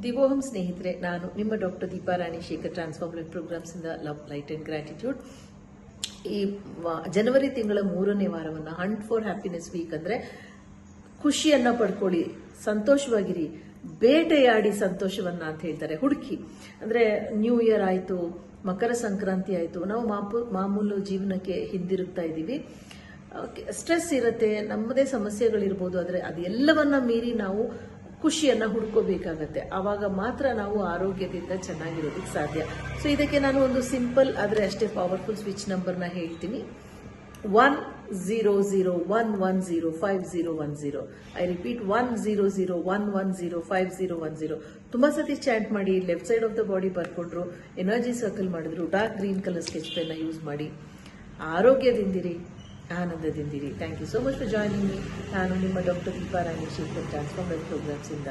ದಿವೋಹಂ ಸ್ನೇಹಿತರೆ, ನಾನು ನಿಮ್ಮ doctor Deepa Rani Shekhar, transformer programmes ಇಂದ ಲವ್, ಲೈಟ್ ಅಂಡ್ ಗ್ರಾಟಿಟ್ಯೂಡ್. ಈ ಜನವರಿ ತಿಂಗಳ 3ನೇ ವಾರವನ್ನು ಹಂಟ್ ಫಾರ್ ಹ್ಯಾಪಿನೆಸ್ ವೀಕ್ ಅಂದ್ರೆ ಖುಷಿಯನ್ನ ಪಡ್ಕೊಳ್ಳಿ, ಸಂತೋಷವಾಗಿರಿ, ಬೇಟೆಯಾಡಿ ಸಂತೋಷವನ್ನ ಅಂತ ಹೇಳ್ತಾರೆ. ಹುಡುಕಿ ಅಂದ್ರೆ ನ್ಯೂ ಇಯರ್ ಆಯ್ತು, ಮಕರ ಸಂಕ್ರಾಂತಿ ಆಯ್ತು, ನಾವು ಮಾಮೂಲು ಜೀವನಕ್ಕೆ ಹಿಂದಿರುಗ್ತಾ ಇದ್ದೀವಿ. ಸ್ಟ್ರೆಸ್ ಇರುತ್ತೆ, ನಮ್ಮದೇ ಸಮಸ್ಯೆಗಳಿರ್ಬೋದು, ಆದರೆ ಅದೆಲ್ಲವನ್ನ ಮೀರಿ ನಾವು ಖುಷಿಯನ್ನ ಹುಡ್ಕೋಬೇಕಾಗತ್ತೆ. ಆವಾಗ ಮಾತ್ರ ನಾವು ಆರೋಗ್ಯದಿಂದ ಚೆನ್ನಾಗಿರೋದಕ್ಕೆ ಸಾಧ್ಯ. ಸೊ ಇದಕ್ಕೆ ನಾನು ಒಂದು ಸಿಂಪಲ್ ಆದರೆ ಅಷ್ಟೇ ಪವರ್ಫುಲ್ ಸ್ವಿಚ್ ನಂಬರ್ನ ಹೇಳ್ತೀನಿ. 10011051010. I repeat 10011051010. ತುಂಬಾ ಸತಿ ಚಾಂಟ್ ಮಾಡಿ. Left side of the body ಬರ್ಕೊಂಡ್ರು, ಎನರ್ಜಿ ಸರ್ಕಲ್ ಮಾಡಿದ್ರು, dark green colour sketch pen use ಮಾಡಿ. ಆರೋಗ್ಯದಿಂದಿರಿ, ಆನಂದದಿಂದಿರಿ. Thank you so much for joining me. ನಾನು ನಿಮ್ಮ doctor Deepa Rani Shekhar, transformer programmes ಇಂದ.